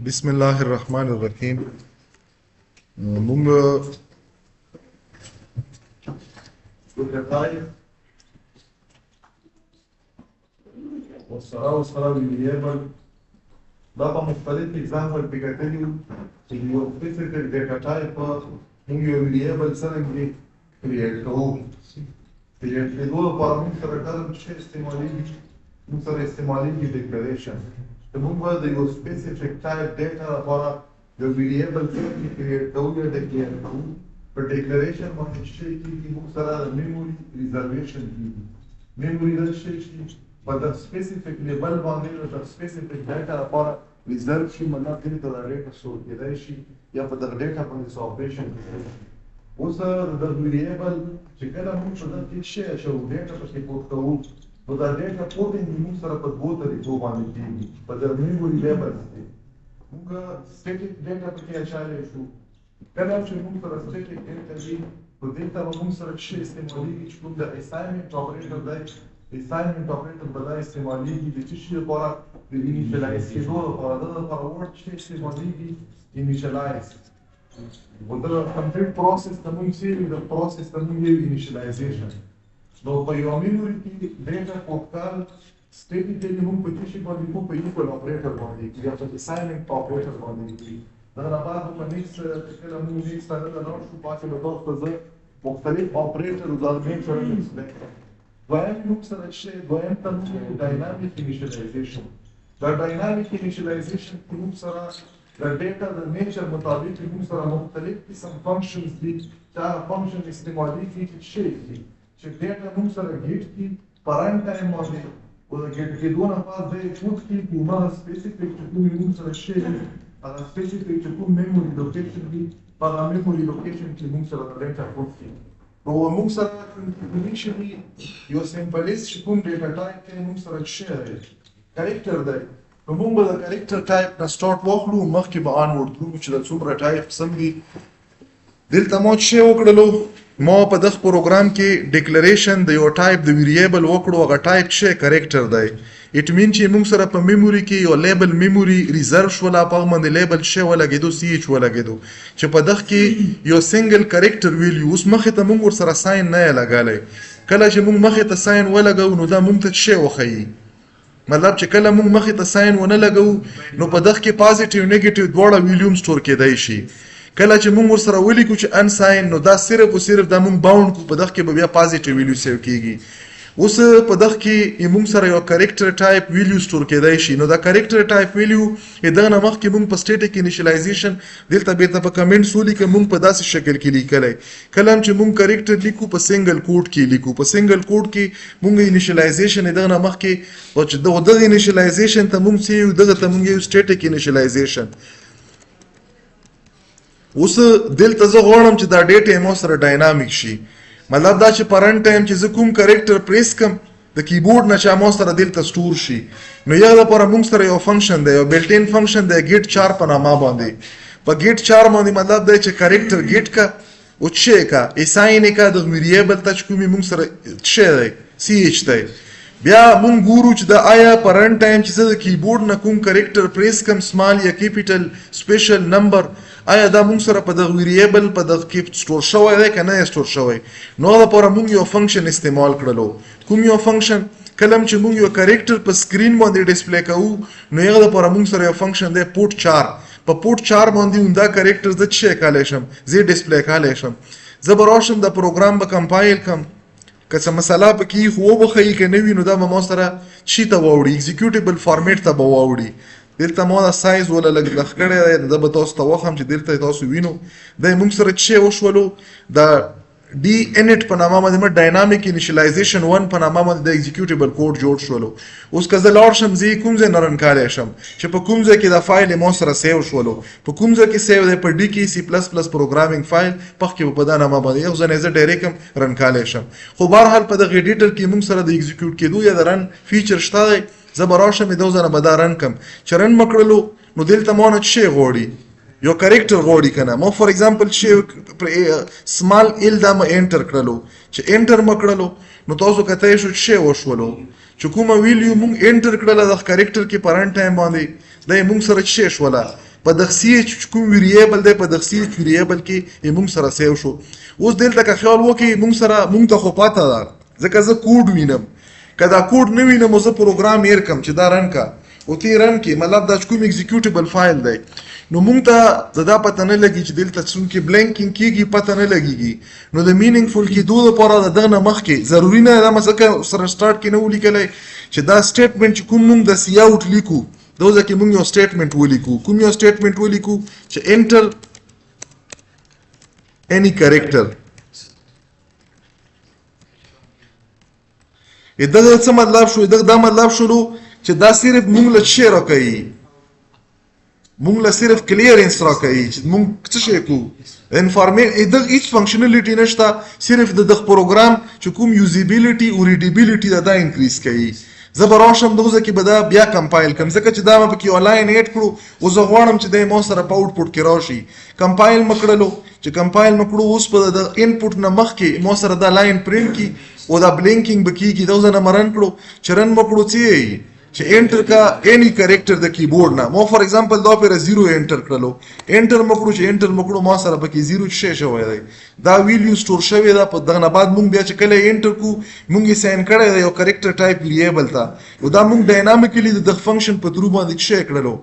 بسم الله الرحمن الرحیم. مونږ وسره ویریبل دا په مختلف اگزامپل کې کتلی چې یو فزیکل ډیټا ټایپ موږ یو ویریبل څنګه کریټ کوو. کریټ کېدو لپاره موږ سره کله چې استعمالېږي موږ سره استعمالېږي ډیکلریشن. موږ به د یو سپیسیفیک ټایپ ډیټا لپاره یو ویریبل څنګه کریټ کوو یا ډیکلیئر کوو. په ډیکلریشن باندې چې کېږي موږ سره د میموري ریزرویشن کېږي. میموري دا چې په د سپیسیفیک لیبل باندې د سپیسیفیک ډیټا لپاره ریزرو شي، مطلب دې ته دا ډیټا سټور کېدای شي یا په دغه ډیټا باندې څه اپریشن کېدای شي. اوس د ویریبل چې کله موږ په دغه کې شی اچوو ډیټا پکې کوډ کوو نو دا ډیټا کوډینګ موږ سره په دوو طریقو باندې کېږي. په د میموري لیبل کې موږ سټیټیک ډیټا پکې اچولی شو. کله چې موږ سره سټیټیک ډیټا وي نو دلته به موږ سره شی استعمالېږي چې کوم د اساینمنټ اپریټر دی. اساینمنټ اپریټر به دا استعمالېږي د څه شي لپاره؟ د انیشلایز کېدو لپاره. د لپاره ورډ چې استعمالېږي انیشلایز. و د کمپلیټ پروسس ته موږ څه وایو؟ د پروسس ته موږ وایو انیشلایزیشن. نو په یوه میموري کې ډیټا کوډ کول سټیټیکلي موږ په څه شي باندې کوو؟ په ایکول اپریټر باندې کوو یا په اساینمنټ اپریټر باندې کوو. دغه نه بعد په نیکسټ کله موږ نیکسټ ته لاړ شو پاتې به تاسو ته زه مختلف اپریټر د مین سره ایکسپلین کړم. دویم موږ سره چې دویم ته موږ ډاینامیک انیشلایزیشن. دا ډاینامیک انیشلایزیشن کې موږ سره د ډیټا د نیچر مطابق موږ سره مختلف قسم فنکشنز دي چې هغه فنکشن استعمالېږي چې شی دي چې ډیټا موږ سره ګیټ کړي په رن ټایم باندې او د ګیټ کېدو نه بعد دی پوټ کړي په هماغه سپیسیفیک چې کوم موږ سره شی دي هغه سپیسیفیک چې کوم میموري لوکیشن دي په هغه میموري لوکیشن کې موږ سره د ډیټا پوټ کړي. نو موږ سره انیشلی یو سمپلیست چې کوم ډیټا ټایپ دی موږ سره شی دی کریکټر دی. نو موږ به د کریکټر ټایپ نه سټارټ واخلو، مخکې به آنورډ کړو چې د څومره ټایپ سم وي. دلته ما څه وکړلو؟ ما په دغه پروګرام کې ډیکلریشن د یو ټایپ د ویریبل وکړو. هغه ټایپ څه کریکټر دی. اټ مین چې موږ سره په میموري کې یو لیبل میموري ریزرو شوله، په هغه باندې لیبل څه ولګېدو؟ سی ایچ ولګېدو چې په دغه کې یو سنګل کریکټر ویلیو. اوس مخې ته موږ ورسره ساین نه یې لګولی. کله چې موږ مخې ته ساین ولګوو نو دا موږ ته څه وښیي؟ مطلب چې کله موږ مخې ته ساین ونه لګوو نو په دغه کې پازیټیو نیګیټیو دواړه ویلیوم سټور کېدای شي. کله چې موږ ورسره ولیکو چې ان ساین نو دا صرف او صرف دا موږ باونډ کو، په دغه کې به بیا پازیټیو ویلیو سیو کېږي. اوس په دغه کې موږ سره یو کریکټر ټایپ ویلیو سټور کېدای شي. نو دا کریکټر ټایپ ویلیو دغه نه مخکې موږ په سټیټیک انیشلایزیشن دلته بیرته په کمنټس ولیکه موږ په داسې شکل کې لیکلی. کله چې موږ کریکټر لیکو په سنګل کوډ کې لیکو. په سنګل کوډ کې موږ انیشلایزیشن دغه نه مخکې او چې دغه انیشلایزیشن ته موږ څه یو دغه ته موږ یو سټیټیک انیشلایزیشن. اوس دلته زه غواړم چې دا ډیټا مو سره ډاینامیک شي. مطلب دا چې پرن ټایم چې زه کوم کریکټر پریس کم د کیبورډ نه چې مو سره دلته سټور شي. نو یو لپاره موږ سره یو فنکشن دی، یو بلټ ان فنکشن دی ګیټ 4 په نامه باندې. په ګیټ 4 باندې مطلب دی چې کریکټر ګیټ کا او چې کا اساین کا د ویریبل ته کومي موږ سره چې دی سی ایچ دی. بیا موږ ګورو چې دا آیا پرن ټایم چې زه د کیبورډ نه کوم کریکټر پریس کم سمال یا کیپیټل سپیشل نمبر آیا دا موږ سره په دغه ویریبل په دغه کې سټور شوی دی که نه سټور شوی. نو لپاره موږ یو فنکشن استعمال کړلو. کوم یو فنکشن؟ کله چې موږ یو کریکټر په سکرین باندې ډسپلی کوو نو هغه لپاره موږ سره یو فنکشن دی پوټ 4. په پوټ 4 باندې دا کریکټر زه څه کولی شم؟ زه ډسپلی کولی شم. زه به راشم د پروګرام به کمپایل کم، که څه مسله پکې خو وبښیي که نه وي نو دا به ما سره شي ته واوړي، ایگزیکیوټیبل فارمیټ ته به واوړي. دلته ما دا سایز ولا لږ کړی دی، دا به تاسو ته وښیم چې دلته تاسو وینو دا موږ سره څه وشولو. دا ډي انټ په نامه باندې ډاینامیک انیشلایزیشن 1 په نامه باندې د ایگزیکیوټیبل کوډ جوړ شولو. اوس که زه لاړ شم زه کوم ځای نه رن کولی شم چې په کوم ځای کې دا فایل ما سره سیو شولو. په کوم ځای کې سیو دی؟ په ډي کې سی پلس پلس پروګرامینګ فایل پخکې په دا نامه باندې یو ځای زه ډایرکټ هم رن کولی شم. خو بهرحال په دغه ایډیټر کې موږ سره د ایگزیکیوټ کېدو یا د رن فیچر شته دی. زه به راشم د ځنه به دا رن کم چې رن مکړلو نو دلته ما نه څه غواړي؟ یو کریکټر غواړي کنه. ما فور ایگزامپل چې سمال ال دا ما انټر کړلو چې انټر مکړلو نو تاسو کته شو چې وشولو چې کومه ویلیو مونږ انټر کړل د کریکټر کې پرن ټایم باندې دا موږ سره څه شوله په دغه ch کوم ویریبل دی په دغه ch ویریبل کې موږ سره سیو شو. اوس دلته که خیال وکړئ موږ ته خو پاته ده ځکه زه کوډ وینم که دا کوډ نه وینم زه پروګرام هیر کم چې دا رن کا او تی رن کې مطلب دا کوم ایگزیکیوټیبل فایل دی نو موږ ته دا پته نه لګي چې دلته څومره بلینکینګ کیږي پته نه لګيږي. نو د مینینګفول کېدو لپاره د دغه مخکې ضروري نه دا مسله سره سٹارټ کې نه ولیکلای چې دا سټیټمنټ چې کوم موږ د سی اوټ لیکو دوزه کې موږ یو سټیټمنټ ولیکو. کوم یو سټیټمنټ ولیکو چې انټر any character. دغه څه مطلب شو دا مطلب شروع چې دا صرف موږ له شی راکوي موږ له صرف کلیرنس راکوي چې موږ څه شي کوو انفارمیشن دغه هیڅ فنکشنالټي نشته صرف د دغه پروګرام چې کوم یوزیبিলিټي او ریډیبিলিټي دا انکریز کوي. زه به راشم دغه کې به دا بیا کمپایل کم ځکه چې دا ما پکې آنلاین ایډ کړو او زه غواړم چې د مو سره په آوټپوټ کې راشي. کمپایل مکړلو چې کمپایل مکړو اوس په د انپوټ نه مخکې مو سره دا لاین پرینټ کی او دا بلینکینګ بکیږي دا زنه مرن کړو چرن مکړو چې انټر کا اني کریکټر د کیبورډ نه مو فور ایگزامپل دا پر 0 انټر کړلو انټر مکړو چې انټر مکړو ما سره پکې 0 شې شوی دی دا ویلیو سٹور شوی دا په دغه بعد مونږ بیا چې کله انټر کو مونږ یې ساين کړی دی یو کریکټر ټایپ ویریبل تا او دا مونږ ډاینامیکلی د فنکشن په ترو باندې شې کړلو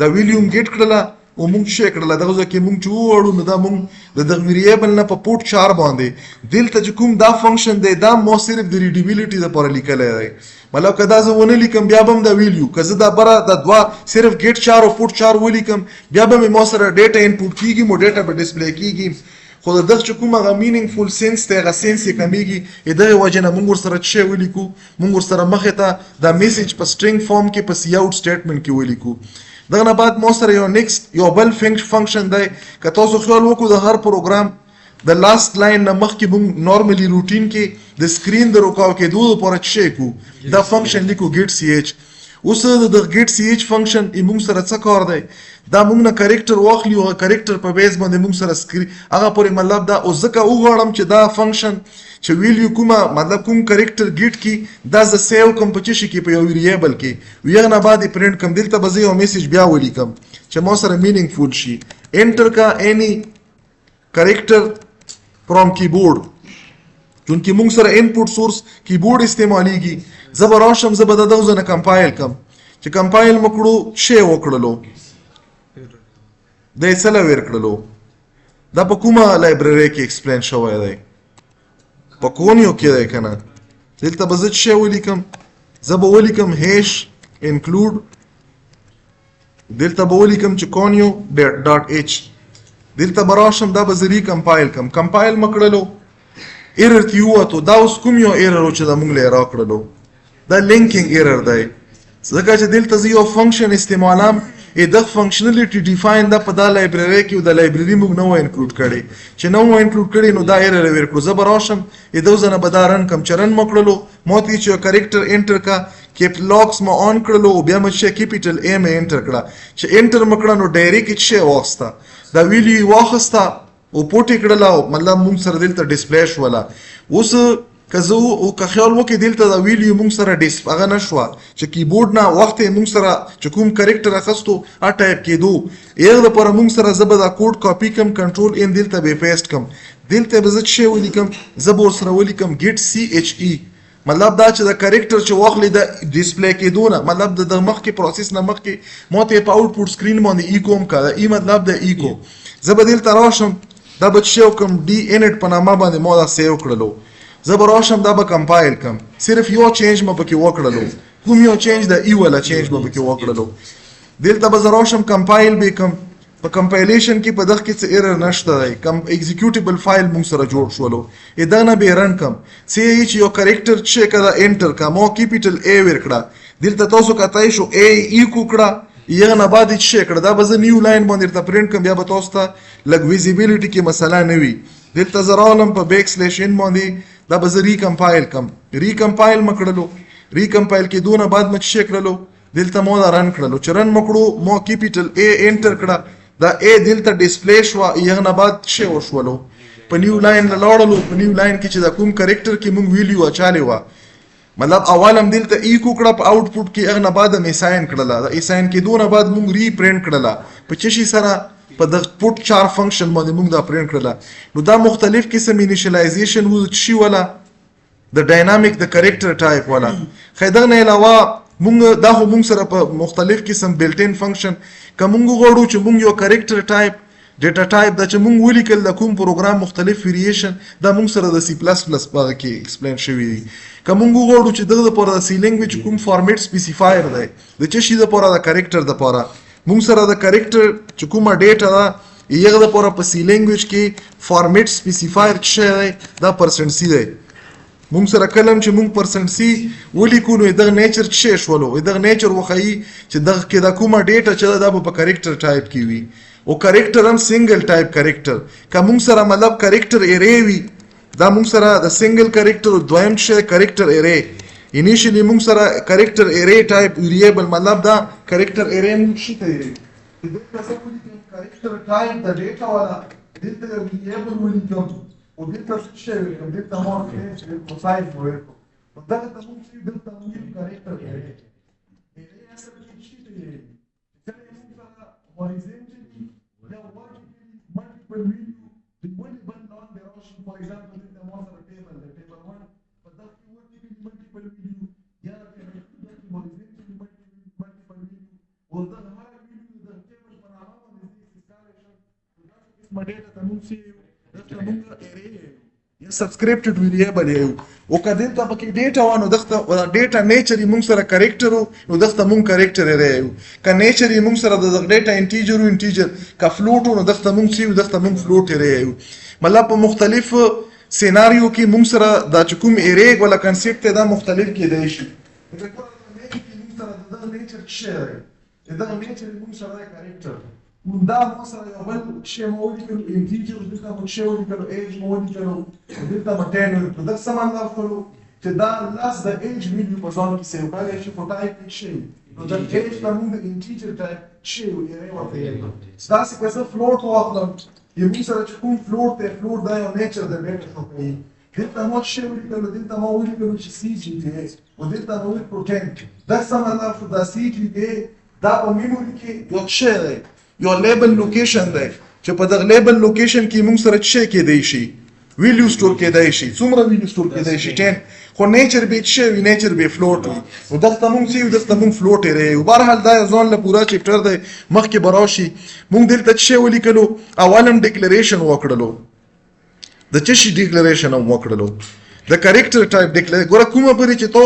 دا ویلیو ګیټ کړل او موږ شې کړل دغه ځکه موږ چې وړو نو دا موږ د دغه ویریبل نه په پورت 4 باندې دلته چې کوم دا فنکشن دی دا مو صرف د ریډیبিলিټي لپاره لیکل دی مطلب کدا زه ونه لیکم بیا به دا ویلیو کزه دا بره د دوا صرف گیټ 4 او پورت 4 ولیکم بیا به مو سره ډیټا انپوټ کیږي مو ډیټا به ډیسپلی کیږي خو دغه چې کومه غ مینینګفول سنس ته غ سنس کمیږي دغه وجه نه موږ سره چې ولیکو موږ سره مخه ته دا میسج په سټرینګ فارم کې په سی اوټ سټیټمنټ کې ولیکو. دغه نه بعد مو سره یو نیکست یو بل فنکشن دی که تاسو خیال وکړو د هر پروګرام د لاست لاین نه مخکې موږ نورمالي روټین کې د سکرین د روکاو کېدو لپاره چې کو دا فنکشن لیکو get ch اوس د get ch فنکشن موږ سره څه کار دی دا موږ نه کریکټر واخلي او کریکټر په بیس باندې موږ سره سکرین هغه پورې مطلب دا او ځکه وغواړم چې دا فنکشن چې ویلیو کومه مطلب کوم کریکټر گیټ کی دا ز سیو کوم په چی کې په یو ویریبل کې ویغه نه بعد پرینټ کوم دلته به یو میسج بیا ولیکم چې مو سره مینینګفول شي انټر کا اني کریکټر فرام کیبورډ چونکه موږ سره انپوټ سورس کیبورډ استعمالیږي زبر راشم زبر د دوزه نه کمپایل کم چې کمپایل مکړو شی وکړلو د سلا ور کړلو دا په کومه لایبرری کې ایکسپلین شوی دی په کونیو کې دی کنه دلته به زه شی ولیکم زبر ولیکم هیش انکلود دلته به ولیکم چې کونیو ډاټ اچ دلته براشم دا به زری کمپایل کمپایل مکړلو ایرر تیواتو دا اوس کوم یو ایرر چې دا موږ له راکړلو دا لینکینګ ایرر دی ځکه چې دلته زه یو فنکشن استعمالم د فنکشنالټي ډیفاین دا په دا لایبرری کې د لایبرری موږ نو انکلود کړي چې نو انکلود کړي نو دا ایرر ورکړو زه براشم د زنه بدارن کم چرن مکړلو موتی چې کریکټر انټر کا کیپ لاکس ما اون کړلو بیا مې چې کیپټل ا مې انټر کړه چې انټر مکړه نو ډایرکټ شی واسطه دا ویلی واخستا او پورټ کړلا مطلب موږ سره دلته ډیسپلی شولا اوس کزو او که خیال وکړي دلته دا ویلیو موږ سره هغه نشوه چې کیبورډ نه وخت موږ سره چې کوم کریکټر اخستو ا ټایپ کېدو یغه لپاره موږ سره زبر دا کوډ کاپی کم کنټرول ان دلته به پیسټ کم دلته به زه شی ولیکم زبر سره ولیکم get che مطلب دا چې دا کریکټر چې واخلي د ډیسپلی کېدو نه مطلب د مخکې پروسس نه مخکې مو ته په آوټپوټ سکرین باندې ای کوم کا ای مطلب د ای کو زبر دلته راشم دا به شی کوم डी انټ په نامه باندې مو دا سیو کړلو زبر راشم دا به کمپایل کم صرف یو چینج ما پکې وکړلو کوم یو چینج د ای ولا چینج ما پکې وکړلو دلته به راشم کمپایل به کم په کمپایلیشن کې په دغه کې څه ایرر نشته دی کم ایگزیکیوټیبل فایل موږ سره جوړ شولو دا نه به رن کم چې یو کریکټر چې کړه انټر کا مو کیپټل ا ورکړه دلته تاسو کتای شو ا ای کو کړه یغه نه بعد چې کړه دا به نیو لاین باندې ته پرینټ کوم بیا به تاسو ته لګ ویزیبিলিټي کې مسله نه وي دلته زرالم په بیک سلیش ان باندې دا به ریکمپایل کم ریکمپایل مکړلو ریکمپایل کې دونه بعد مچ کړلو دلته مو دا رن کړلو چې رن مکړو مو کیپټل ا انټر کړه دا ا دلته ډیسپلی شو یغه نه بعد شی وشولو په نیو لاین لاړلو په نیو لاین کې چې دا کوم کریکټر کې مونږ ویلیو اچالې و مطلب اول هم دلته ایکو کړه په آوټپوټ کې هغه نه بعد هم اساین کړله د اساین کېدو نه بعد موږ ری پرنټ کړله په څه شي سره په د پوټ 4 فنکشن باندې موږ دا پرنټ کړله نو دا مختلف قسم انیشلایزیشن وو شي ولا د ډاینامیک د کریکټر ټایپ ولا خیدغه نه علاوه موږ دا هم موږ سره په مختلف قسم بلټ ان فنکشن کوم غوړو چې موږ یو کریکټر ټایپ ډیټا ټایپ دا چې موږ ولیکل د کوم پروګرام مختلف ویریشن دا موږ سره د سی پلس پلس په کې ایکسپلین شوی دی کوم غوړو چې دغه لپاره د سی لینګویج کوم فارمیټ سپیسیفایر دی د چې شي لپاره د کریکټر لپاره موږ سره د کریکټر چې کومه ډیټا دا یغه لپاره په سی لینګویج کې فارمیټ سپیسیفایر څه دی دا پرسنټ سی دی موږ سره کلم چې موږ پرسنټ سی ولیکو نو دغه نیچر څه شولو دغه نیچر وخی چې دغه کې د کومه ډیټا چې دا په کریکټر ټایپ کې وي او کریکټر هم سنگل ټایپ کریکټر که موږ سره مطلب کریکټر ایری وي دا موږ سره د سنگل کریکټر دویم شی کریکټر ایری انیشلی موږ سره کریکټر ایری ټایپ ویریبل مطلب دا کریکټر ایری موږ شي ته دغه څه کوي کریکټر ټایپ د ډیټا والا دلته ویریبل ولیکم او دلته شی ولیکم دلته مور کې سایز ولیکم دا ته موږ چې دلته موږ کریکټر ایری اصل کې شي ته horizontally, there are multiple value, the multiple non-derivation, for example, in the most of the table 1, but that's vertically multiple value, yeah, horizontally multiple value, or the higher value, the table for our this installation, so that's my data, the moon see, that's the moon array. سبسکرپټډ ویریبل یو او کله ته پکې ډیټا وانه دغه ډیټا نیچر موږ سره کریکټر نو دغه موږ کریکټر لري ک نیچر موږ سره د ډیټا انټیجر ک فلوټ نو دغه موږ سی دغه موږ فلوټ لري مطلب په مختلف سيناريو کې موږ سره د کوم ایری ولا کنسپټ دا مختلف کېدای شي دغه نیچر څه دغه نیچر موږ سره کریکټر دا مثلا یو بل شی موجود کړو انټیجر دلته مو شی موجود کړو ایج موجود کړو دلته مټین دا سامان دا کړو چې دا لاس د ایج ویډیو په ځان کې سیو کړی شي په ټایپ کې شي نو دا ایج د موږ انټیجر ټایپ شی ویری ورته دا څه څه فلوټ واخلم یو سره چې کوم فلوټ ته فلوټ دا یو نیچر د ډیټا شو کوي دلته مو شی ویل کړو دلته مو ویل کړو چې سی جی دی او دلته مو ویل پروتین دا سامان دا سی جی دی دا په میموري کې یو شی دی یو لیبل لوکیشن دی چې په دغه لیبل لوکیشن کې موږ سره څه کېدای شي ویلیو سٹور کېدای شي څومره ویلیو سٹور کېدای شي 10 خو نیچر به څه وی نیچر به فلوټ وي نو دغه موږ سی دغه موږ فلوټ لري او بهرحال دا ځون له پورا چپټر دی مخکې براشي موږ دلته څه ولیکلو اولم ډیکلیریشن وکړلو د څه شي ډیکلیریشن وکړلو د کریکټر ټایپ ډیکلیریشن ګوره کومه پرې چې تو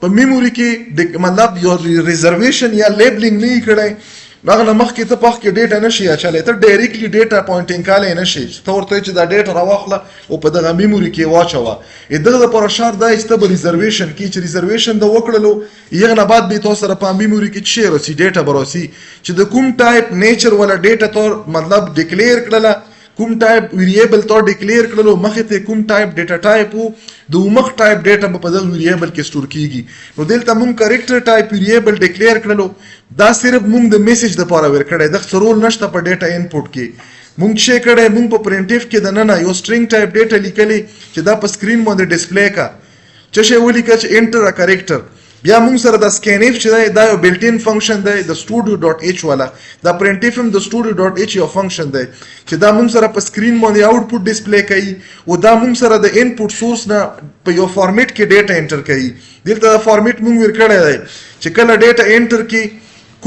په میموري کې مطلب یو ریزرویشن یا لیبلینګ نه کړای هغه نه مخکې ته پخ کې ډیټا نشي اچولای ته ډایرکټلی ډیټا پوینټینګ کولای نشي ته ورته چې دا ډیټا راواخله او په دغه میموري کې واچوه دغه لپاره شرط دی چې ته به ریزرویشن کې چې ریزرویشن د وکړلو یغه نه بعد به تاسو سره په میموري کې څه راسي ډیټا براسي چې د کوم ټایپ نیچر ولا ډیټا تور مطلب ډیکلیئر کړله کوم ټایپ ویریبل تو ډیکلیئر کړلو مخه ته کوم ټایپ ډیټا ټایپ د مخ ټایپ ډیټا په دغه ویریبل کې سٹور کیږي نو دلته مونږ کریکټر ټایپ ویریبل ډیکلیئر کړلو دا صرف مونږ د میسج د لپاره ورکړی د څرول نشته په ډیټا انپوټ کې مونږ چې کړه مونږ په پرنټیف کې د نه یو سټرینګ ټایپ ډیټا لیکلې چې دا په سکرین باندې ډیسپلی کا چې شی ولیکه چې انټر ا کریکټر بیا موږ سره د سکینف چې دا یو بلټ ان فنکشن دی د studio.h والا دا پرنټیف هم د studio.h یو فنکشن دی چې دا موږ سره په سکرین باندې آوټپوټ ډیسپلی کوي او دا موږ سره د انپوټ سورس نه په یو فارمیټ کې ډیټا انټر کوي دلته دا فارمیټ موږ ورکړی دی چې کله ډیټا انټر کې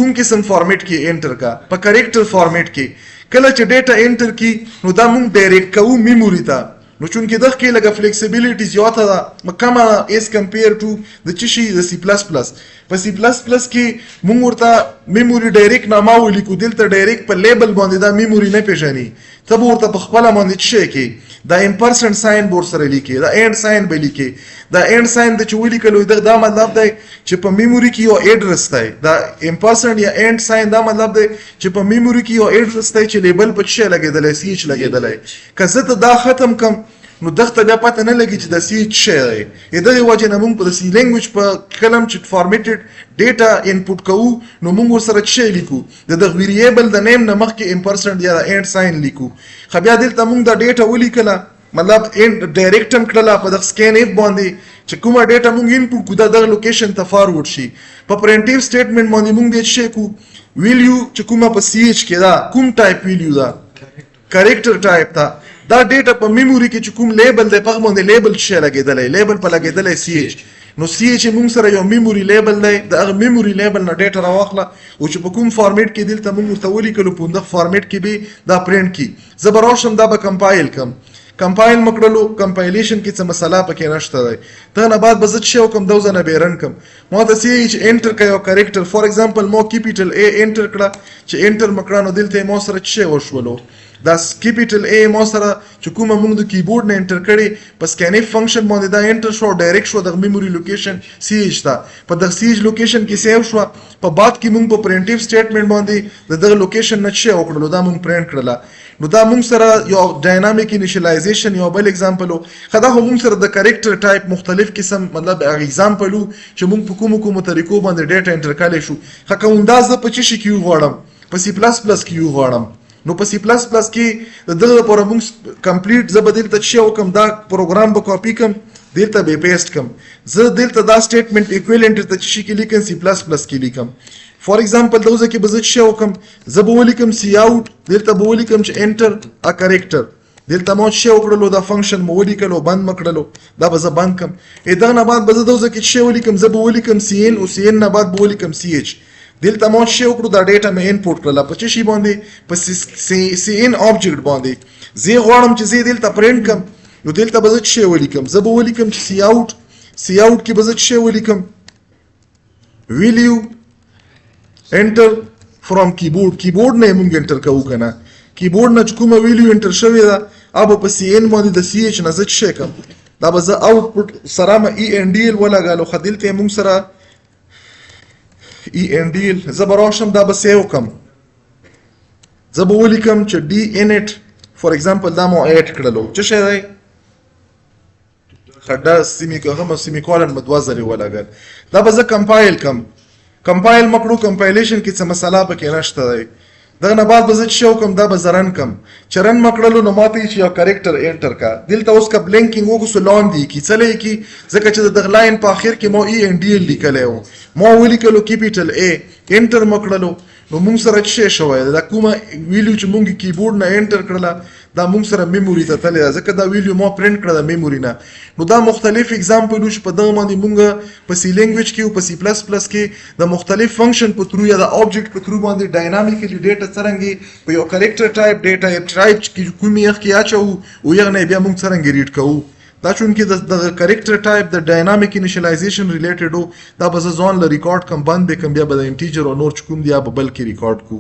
کوم قسم فارمیټ کې انټر کا په کریکټر فارمیټ کې کله چې ډیټا انټر کې نو دا موږ ډایرکټ کوو میموري ته نو چونکې دغه کې لګه فلیکسیبিলিټی زیاته ده مکمه اس کمپیر ټو د چشي د سی پلس پلس په سی پلس پلس کې موږ ورته میموري ډایرکټ نامه ولیکو دلته ډایرکټ په لیبل باندې دا میموري نه پیژني ته ورته په خپل باندې څه کې دا امپرسنټ ساين بورډ سره لیکي دا اینډ ساين به لیکي دا اینډ ساين د چولی کلو دا مطلب دی چې په میموري کې یو اډرس دی دا امپرسنټ یا اینډ ساين دا مطلب دی چې په میموري کې یو اډرس دی چې لیبل په څه لګیدلای سی چې لګیدلای کزه ته دا ختم کم نو دغه بیا پته نه لګی چې د سی څه دی دغه وجه نه موږ په سی لینګویج په کلم چې فارمیټډ ډیټا انپوټ کوو نو موږ سره څه لیکو د ویریبل د نیم نه مخکې امپرسنټ یا اینډ ساين لیکو خو بیا دلته موږ د ډیټا ولیکله مطلب ډایرکټ هم کړله په دغه سکین ایف باندې چې کومه ډیټا مونږ انپوټ کو دا دغه لوکیشن ته فارورډ شي په پرنټیو سټیټمنټ باندې مونږ دې شي کو ویلیو چې کومه په سی ایچ کې دا کوم ټایپ ویلیو دا کریکټر ټایپ دا ډیټا په میموري کې چې کوم لیبل دی په باندې لیبل شي لګیدلې لیبل په لګیدلې سی ایچ نو سی ایچ مونږ سره یو میموري لیبل دی د هغه میموري لیبل نه ډیټا راواخله او چې په کوم فارمیټ کې دلته مونږ ورته ولیکلو په دغه فارمیټ کې به دا پرنټ کی زه به راشم دا به کمپایل کم کمپایل مکړلو کمپایلیشن کې څه مسله پکې نشته دی ته نه بعد به زه څه وکم دا ځنه به رن کم ما ته سی ایچ انټر کړو کریکټر فور ایگزامپل مو کیپیټل ا انټر کړه چې انټر مکړانو دلته مو سره څه وشولو دا کیپیټل ا مو سره چې کومه موږ د کیبورډ نه انټر کړي په سکینف فنکشن باندې دا انټر شو ډایرکټ شو د میموري لوکیشن سی ایچ تا په د سی ایچ لوکیشن کې سیو شو په بعد کې موږ په پرنټیو سټیټمنټ باندې د لوکیشن نه څه وکړلو دا موږ پرنټ کړل نو دا موږ سره یو ډاینامیک انیشلایزیشن یو بل اگزامپل خدا هم موږ سره د کریکټر ټایپ مختلف قسم مطلب اگزامپل چې موږ په کومو طریقو باندې ډیټا انټر کولای شو خکه انداز په چی شي کیو غواړم په سی پلس پلس کیو غواړم نو په سی پلس پلس کې دغه لپاره موږ کمپلیټ زبدل ته شی وکم دا پروګرام به کاپی کم دلته به پیسټ کم زه دلته دا سټیټمنټ ایکویلنت ته شي کې لیکم سی پلس پلس کې لیکم فور ایگزامپل دوزه کې بزت شی وکم زه به ولیکم سی اوټ دلته به ولیکم چې انټر ا کریکټر دلته مو شی وکړلو دا فنکشن مو ولیکلو بند مکړلو دا به زه بند کم ادا نه بعد به زه دوزه کې شی ولیکم زه به ولیکم سی ان او سی ان نه بعد به ولیکم سی ایچ دلته مو شی وکړو دا ډیټا مې انپوټ کړل په چی شي باندې په سی ان آبجیکټ باندې زه غواړم چې زه دلته پرنټ کم نو دلته به زه شی ولیکم زه به ولیکم چې سی اوټ کې به زه شی ولیکم ویلیو انټر فرام کیبورډ نه موږ انټر کوو کنه کیبورډ نه کومه ویلیو انټر شوی دا اب په سی ان باندې د سی ایچ نه زه شی کم دا به زه اوټپوټ سره ما ای ان ډی ال ولاګالو خدلته موږ سره ای ان ډی ال زه به راشم دا به سیو کم زه به ولیکم چې ډی ان اټ فور ایگزامپل دا مو اټ کړلو څه شی دی خډه سیمی کولن مدوازري ولاګل دا به زه کمپایل کم کمپایل مکړو کمپایلیشن کې څه مسله پکې نشته دی دغه نه بعد به زه شو کوم دا به زرن کم چرن مکړلو نو ماته چې یو کریکټر انټر کا دلته اوس کا بلینکینګ وګسو لاندې کی چلے کی ځکه چې د لاین په اخر کې مو ای ان ډی ال لیکلو مو ولیکلو کیپیټل ا انټر مکړلو نو موږ سره څه شوی دا کومه ویلیو چې موږ کیبورډ نه انټر کړله دا موږ سره میموري ته تللی ځکه دا ویلیو مو پرنټ کړه د میموري نه نو دا مختلف اگزامپل چې په دغه باندې موږ په سی لینګویج کې او په سی پلس پلس کې د مختلف فنکشن په ترو یا د آبجیکټ په ترو باندې ډاینامیکلی ډیټا څرنګه په یو کریکټر ټایپ ډیټا ټایپ کې کومې یخ کې اچو او یغ نه بیا موږ څرنګه ریډ کوو دا چونکې د کریکټر ټایپ د ډاینامیک انیشلایزیشن ریلیټډ دا به ځان له ریکارډ کم باندې کم بیا به د انټیجر او نور کوم دی به بل کې ریکارډ کو